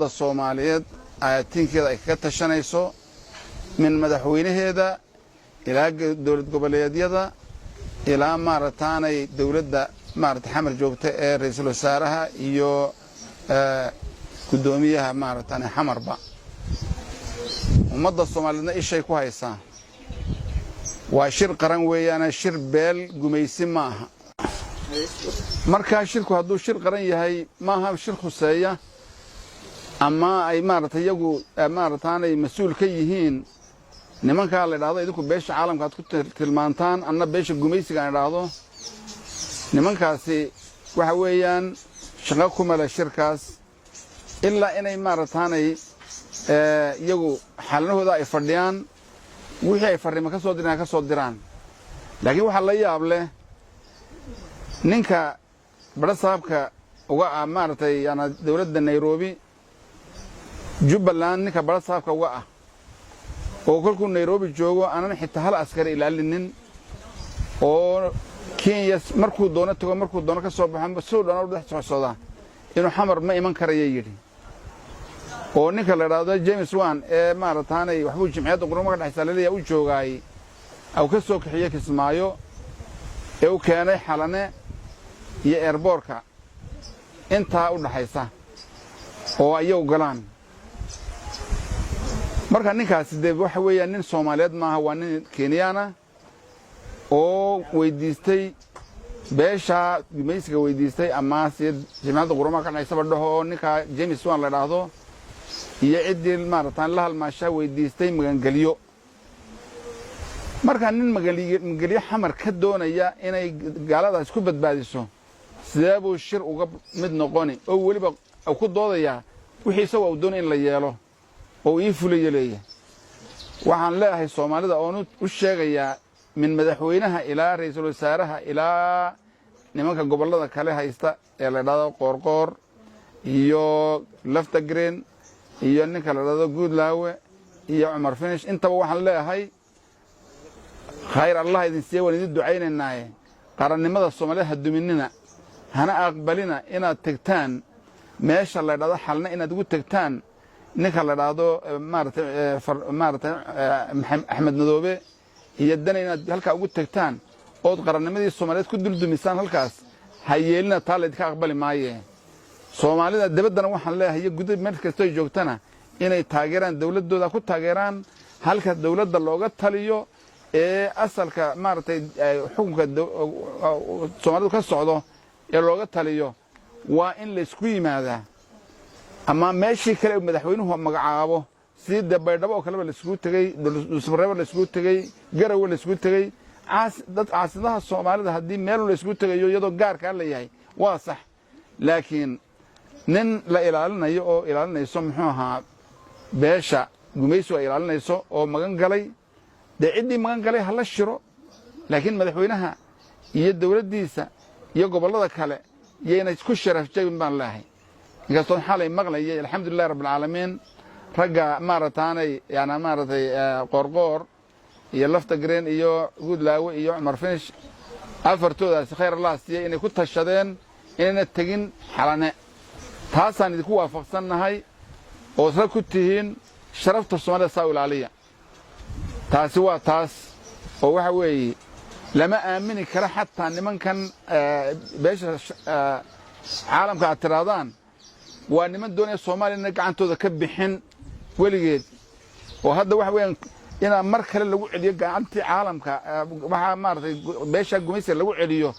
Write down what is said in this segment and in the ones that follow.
الصوماليات آياتين كذا كتشنيسو من مدحوينهذا إلى دولة قبلية إلى مارتاني دولة مارت حمر جوبته رئيس الوزراء يو قدوميها مارتاني حمر با ومضى الصوماليين إيش شيء كويسة وشر قرن ويانا شر بيل قميسي معها مركز شركه هذو شر قرن يهي معها شر خسية أما أي مارت يجو مارتاني مسؤول كيهين نمان كان لهذا يدك بيش عالم كات كنت تلمانتان أنا بيش الجميسي كان لهذا نمان كاسي وحويان شغلكم على الشركة إلا إن أي مارتاني يجو حلنه ذا يفرديان وهي يفرد ما كصدرنا كصدران لكن وحلا يابله نينك برصابك وقع مارتي أنا دولة نيروبي جبلان نينك برصابك وقع وكل نيروبي جوجو أنا حتى هلا عسكري إلى لنن أو كين مركو دونة تقول مركو دونة كصوب هم بسود أنا وده صعصدا إنه حمر ما يمن كريه oo ninka la raado James Wan ee maarataanay waxbuu jimciyada qurumada dhaxsalay u joogay aw ka soo kixiyay Kismaayo ee uu keenay xalane iyo airportka inta u dhaxaysa oo ay u galaan marka ninkaas dib waxa weeyaan nin Soomaaliyeed maaha waa nin Kenyaana oo weydiistay beesha gumaysiga weydiistay ama sid jimciyada qurumada dhaxaysa dhaho ninka James Wan la raado iyo cidii maartaan la halmaasha weydiistay magangaliyo marka nin magangaliyo xamar ka doonaya inay gaaladaas ku badbaadiso sidaabuu shir uga mid noqoni oo waliba ku doodaya wixii soo doon in la yeelo oo ii fuliyo leeyahay waxaan leeyahay Soomaalida oo u sheegaya min madaxweynaha ilaa ra'iisul wasaaraha ilaa nimanka gobolada kale haysta ee la dhado qoorqoor iyo lafta green iyo ninka la raado Goodlawe iyo Umar Finish intaba waxaan leeyahay khayr Allah idin siiyo waliin ducayneenaay qarannimada Soomaaliyeed haduminina hana aqbalina inaad tagtaan meesha la raado xalna inaad ugu tagtaan ninka la raado maartay Axmed Madoobe iyo dan inaad halka ugu tagtaan oo qarannimadii Soomaaliyeed ku duldumisaan halkaas hayeelina taalid ka aqbali maayeen Soomaalida dabadana waxaan leeyahay gudub meel kasta joogtana inay taageeraan dawladooda ku taageeraan halka dawladda looga taliyo ee asalka maartay xukunka Soomaalidu ka socdo ee looga taliyo waa in la isku yimaada ama meeshii kale madaxweynuhu magacaabo sida Baydhabo oo kale la isku tagay Dulsmareeb la isku tagay Garowe la isku tagay dad caasidaha Soomaalida hadii meel la isku tagayo iyadoo gaarka la yahay waa sax laakiin nin la ilaalinayo oo ilaalinayso muxuu ahaa beesha gumayso ilaalinayso oo magan galay cidii magan galay hala shiro laakiin madaxweynaha iyo dawladdiisa iyo gobolada kale yeena isku sharaf jabin baan laahay inkastoo xalay maqlayay alxamdulillaah rabbil caalamiin raga maarataanay yaana maaratay qoorqoor iyo lafta green iyo Goodlawe iyo Umar Finish afartoodaas khayr Allah siiyay inay ku tashadeen inay tagin xalane taasaan idinku waafaqsanahay oo isla ku tihiin sharafta Soomaaliya saa ilaaliya taasi waa taas oo waxa weeye lama aamini kara xataa nimankan beesha caalamka atiraadaan waa niman doonaya Soomaaliya gacantooda ka bixin weligeed oo hadda waxa weeyaan ina mar kale lagu celiyo gacantii caalamka waxa maartay beesha gumaysiga lagu celiyo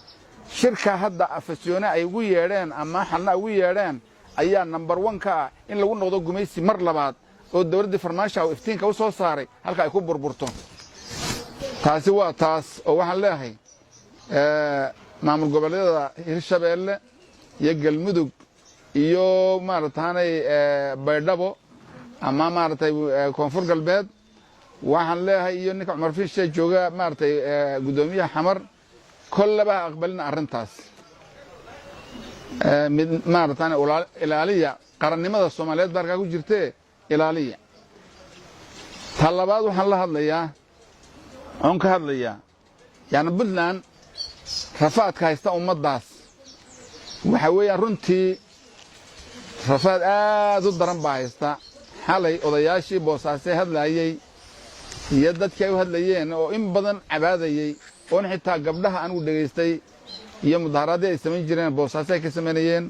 shirka hadda afasiyoona ay ugu yeedheen ama xalna ugu yeedheen ayaa number 1 ka in lagu noqdo gumaysi mar labaad oo dawladda farmaasha oo iftiinka u soo saaray halka ay ku burburto taasi waa taas oo waxaan leeyahay maamul goboleedyada Hirshabeelle iyo Galmudug iyo maartaanay Baydhabo ama maartay Koonfur Galbeed waxaan leeyahay iyo ninka Umar Finish jooga maartay gudoomiyaha xamar كلها أقبلنا أرنتاس من مارتنا إلالية قرن ماذا الصوماليات باركا كوجرتة إلالية طلبات وحلا هذليا عنك هذليا يعني بدلان رفعت كايستا أمضاس وحويا رنتي rafaad aad u daran baa haysta xalay odayaashii boosaasee hadlaayay iyo dadkii ay u hadlayeen oo in badan cabaadayay oon xitaa gabdhaha anigu dhegaystay iyo mudaharaadii ay samayn jireen boosaase ay ka samaynayeen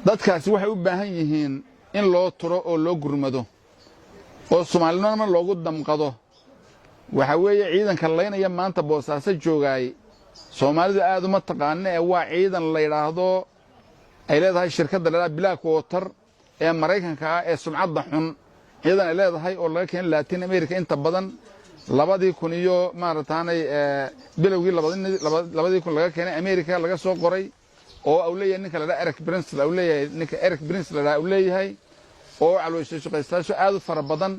dadkaasi waxay u baahan yihiin in loo turo oo loo gurmado oo Soomaalnimada loogu damqado waxa weeye ciidanka laynaya maanta boosaase joogaay Soomaalida aad uma taqaan waa ciidan la yiraahdo ay leedahay shirkadda la Black Water ee Mareykanka ah ee sumcadda xun ciidan ay leedahay oo laga keenay Latin America inta badan 2000 iyo maarataanay bilowgii 2000 laga keenay America laga soo qoray oo uu leeyahay ninka la Eric Prince la leeyahay ninka Eric Prince la leeyahay oo calooshay shaqaystaasho aad u fara badan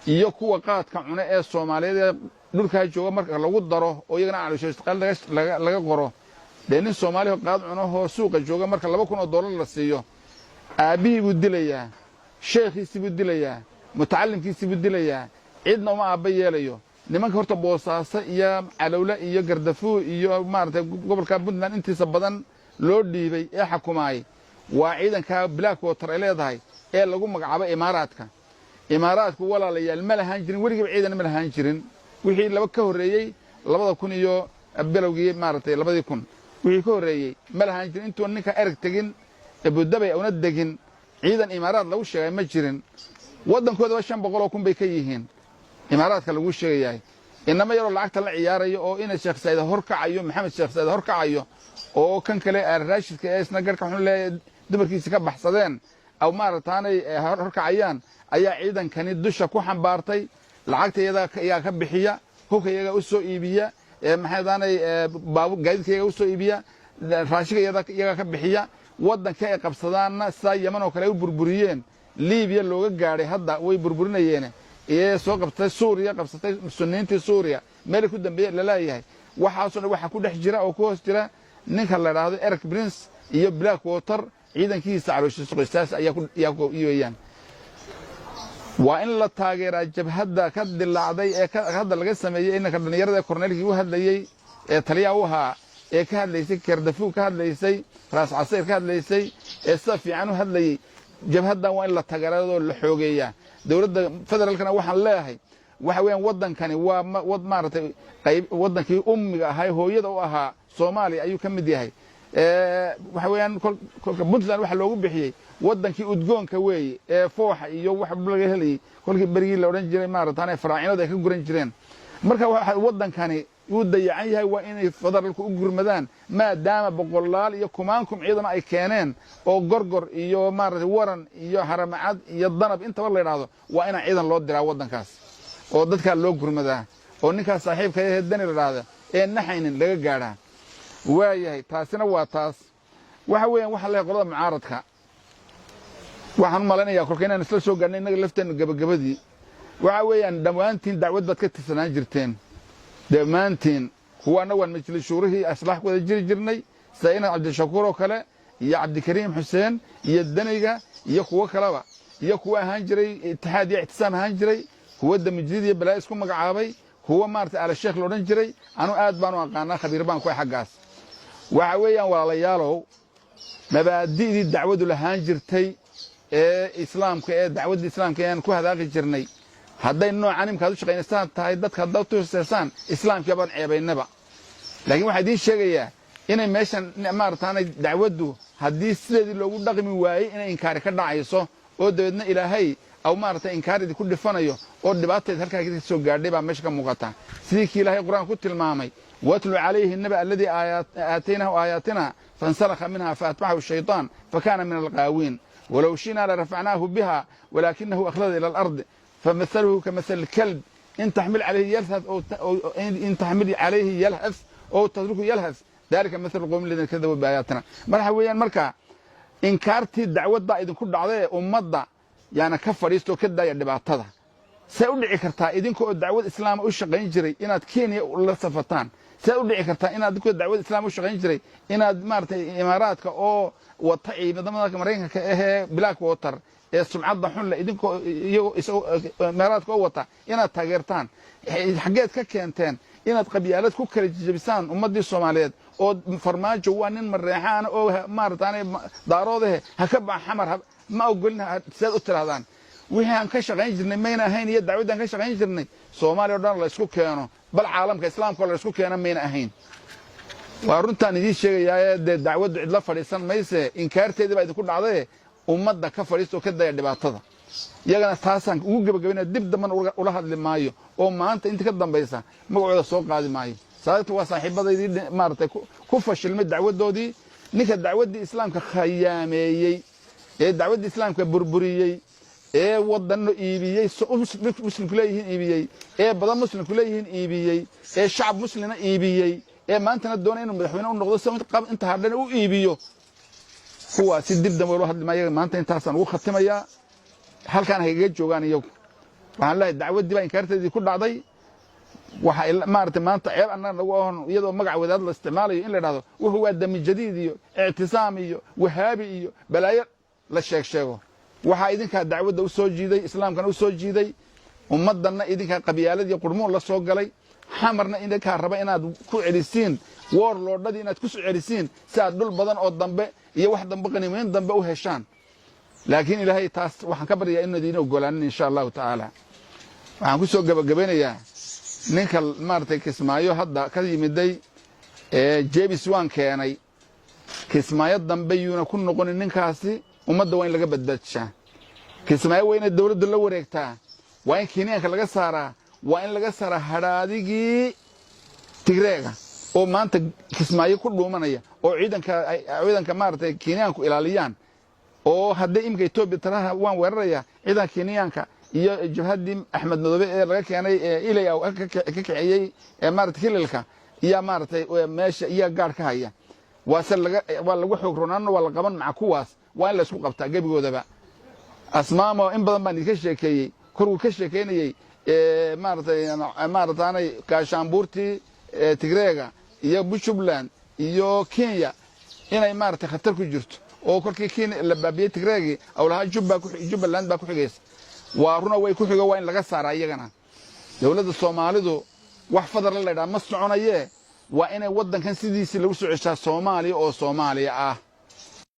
iyo kuwa qaadka cuna ee Soomaaliyeed dhulka jooga marka lagu daro oo iyagana calooshay laga qoro deenin Soomaaliyeed qaad cuno oo suuqa jooga marka $2,000 la siiyo aabihi buu dilayaa sheekhiisi buu dilayaa mutacallimkiisi buu dilayaa cidna uma aaba yeelayo nimanka horta boosaasa iyo calowla iyo gardafuu iyo maartay gobolka Puntland intiisa badan loo dhiibay ee xukumaay waa ciidanka Black Water ay leedahay ee lagu magacaabo imaaraadku walaalayaal ma lahaan jirin wariga ciidan ma lahaan jirin wixii laba ka horeeyay 2000 iyo bilowgii maartay 2000 wixii ka horeeyay ma lahaan jirin intuu ninka erg tagin Abu Dhabi una degin ciidan imaaraad lagu sheegay ma jirin wadankooda 500,000 bay ka yihiin imaaraadka lagu sheegay inama yaro lacagta la ciyaarayo oo ina Sheekh Said horkacayo Maxamed Sheekh Said horkacayo oo kan kale Raashidka ee isna garka xun leeyahay dumarkiisa ka baxsadeen aw maarataanay horkacayaan ayaa ciidankani dusha ku xambaartay lacagteeda ayaa ka bixiya hubkayga u soo iibiya maxaadaanay baabu gaadidkayga u soo iibiya raashigeeda iyaga ka bixiya wadanka ay qabsadaanna saa Yemen oo kale u burburiyeen Liibiya looga gaaray hadda way burburinayeen ee soo qabtay Suuriya qabsatay Sunniintii Suuriya meel ku dambeeyay la leeyahay waxa ku dhex jira oo ku hoos jira ninka la yiraahdo Eric Prince iyo Black Water ciidankiisa calooshiisa shaqaystaas ayaa ku iibiyaan waa in la taageeraa jabhadda ka dilaacday ee hadda laga sameeyay inka dhalinyarada korneelkii u hadlayay ee taliyaha u ahaa ee ka hadlaysay Kardafuu ka hadlaysay Raas Casir ka hadlaysay ee si fiican u hadlayay jabhadda waa in la taageerado la xoogeeyaa dawladda federaalkana waxaan leeyahay waxa weeyaan wadankani waa maartay qayb wadankii ummiga ahaa hooyada u ahaa Soomaaliya ayuu ka mid yahay waxa weeyaan kolka Puntland waxa loogu bixiyay wadankii udgoonka weey ee fooxa iyo wax laga helay kolkii barigii la oran jiray maarataanay faraacinada ay ka guran jireen marka waxa wadankani uu dayacan yahay waa inay federaalku u gurmadaan maadaama boqolaal iyo kumaankum ciidan ay keeneen oo gorgor iyo maartay waran iyo haramacad iyo danab intaba la yiraahdo waa in ciidan loo diraa wadankaas oo dadka loo gurmadaa oo ninka saaxiibka ah dani la yiraahdo ee naxaynin laga gaaraa waayahay taasina waa taas waxa weeyaan waxa la qolada mucaaradka waxaan malanayaa kolkeen aan isla soo gaarnay inaga lafteen gabagabadii waxa weeyaan dhamaantiin dacwad bad ka tirsanaan jirteen dhamaantiin kuwana waan majlis shuurihii aslax wada jirnay sayna Cabdishakuur oo kale iyo Cabdikariim Xuseen iyo Daniga iyo kuwa kaleba iyo kuwa ahaan jiray itixaad iyo ihtisaam ahaan jiray kuwa damjiid iyo balaa isku magacaabay kuwa maartay ala sheekh loo dhan jiray anu aad baan u aqaanaa khabiir baan ku xagaas waxa weeyaan walaalayaalow mabaadi'dii dacwadu lahaan jirtay ee islaamka ee dacwadda islaamka aan ku hadaaqi jirnay hadday noocan imkaad u shaqeynaysan tahay dadka hadda tuursaysan islaamka baan ceebaynaba laakiin waxa idin sheegayaa inay meeshan maartaanay dacwadu haddii sideedii loogu dhaqmi waayay inay inkaari ka dhacayso oo dabeedna ilaahay aw maartay inkaaridi ku dhifanayo oo dhibaateed halka ka soo gaadhay baa meesha ka muuqata sidii ilaahay quraan ku tilmaamay watlu alayhi naba alladhi aataynahu ayatina fansalakha minha faatbahu ash-shaytan fakana min al-qaawin ولو شئنا لرفعناه بها ولكنه أخلد إلى الأرض فمثله كمثل الكلب إن تحمل عليه يلهث أو إن تحمل عليه يلهث أو تتركه يلهث ذلك مثل القوم الذين كذبوا بآياتنا مرحبا مركا إنكارتي الدعوة دا إذن كل دعوة أمضى يعني كفر يستو كدا يدبعتها سأدعي كرتا إذن كو الدعوة الإسلام أشغين جري إناد كينيا ولا صفتان سأدعي كرتا إناد كو الدعوة الإسلام أشغين جري إناد مارتي إماراتك أو وطعي نظامك مرينك كأه بلاك ووتر السمعة ضحون لإذنكو إماراتك أو وطع إناد تاغيرتان حاجات كاكيانتين إناد قبيالات كو كالجبسان ومدي الصوماليات oo farmaajo waa nin marreexaan oo maartaanay daaroodahe ha ka baa xamar ما أقولنا سيد أترهدان وهي كشغين جرني مينا هين هي دعوة كشغين جرني سومالي ودان الله يسكو كيانو بل عالم كإسلام كله يسكو كيانا مينا هين وارنتان دي شيء يا دعوة عدلا فريسان ميسه إنكارتي دي بعد كل عضيه ومدة كفريسو كده يدبعتها يجنا تاسان وجب جبنا دب دمن ولا هاد لمايو أو ما أنت كده بيسا مقعد السوق قاعد مايو صارت وصاحب ذي مارته كفش المدعوة دودي نك الدعوة دي إسلام كخيامي الدعوة دي إسلام كبربرية وضنو إيبيي مسلم كليهن إيبيي بدل مسلم كليهن إيبيي الشعب مسلم إيبيي ما أنت ندون إنه مدحونا ونقضي سوى أنت هردنا وإيبيو هو سيدب دم وروح ما أنت أصلا وختم يا هل كان هيجي جوجاني يوم وهلا الدعوة دي بقى إنكارت دي كل عضي مارت ما أنت عيب أن لو يدو مقع وذات الاستعمالي إلا هذا وهو الدم الجديد اعتصامي وهابي بلاير لا شيء waxa idinka dacwada u soo jiiday islaamkana u soo jiiday ummadana idinka qabiyaaladii qurmoon la soo galay xamarna idinka raba inaad ku celisiin warlordadii inaad ku soo celisiin si aad dhul badan oo dambe iyo wax dambe qaniimeen dambe u heshaan laakiin ilaahay taas waxaan ka baryaa inuu idin ogolaanin insha Allah taala waxaan ku soo gabagabeynayaa ninka maartay kismaayo hadda ka yimiday James Wan keenay kismaayo dambe yuuna ku noqonin ninkaasi ummadda waa in laga badbaadshaa kismaayo waa in dawladdu la wareegtaa waa in Kenyaanka laga saaraa waa in laga saaraa hadaadigii Tigreega oo maanta kismaayo ku dhuumanaya oo ciidanka maartay Kenyaanku ilaaliyaan oo hadda imka Itoobiya taraha waan weeraraya ciidanka Kenyaanka iyo jabhadii Axmed Madoobe ee laga keenay ilaa oo ka kiciyay maartay hililka iyo maartay meesha iyo gaar ka haya waa lagu xoog roonaan waa la qaban maca kuwaas waa in la isku qabtaa gabigoodaba asmaamo in badan baan idinka sheekeeyey korku ka sheekeynayay maarataanay kaashaanbuurtii Tigreega iyo Puntland iyo Kenya inay maartay khatar ku jirto oo korkii Kenya la baabiyay Tigreegi awlaha Jubbaland baa ku xigaysa waa runa way ku xigo waa in laga saaraa iyagana dawladda Soomaalidu wax fadar la leeyahay ma soconayee waa inay wadankan sidiisii lagu soo ceshaa Soomaaliya oo Soomaaliya ah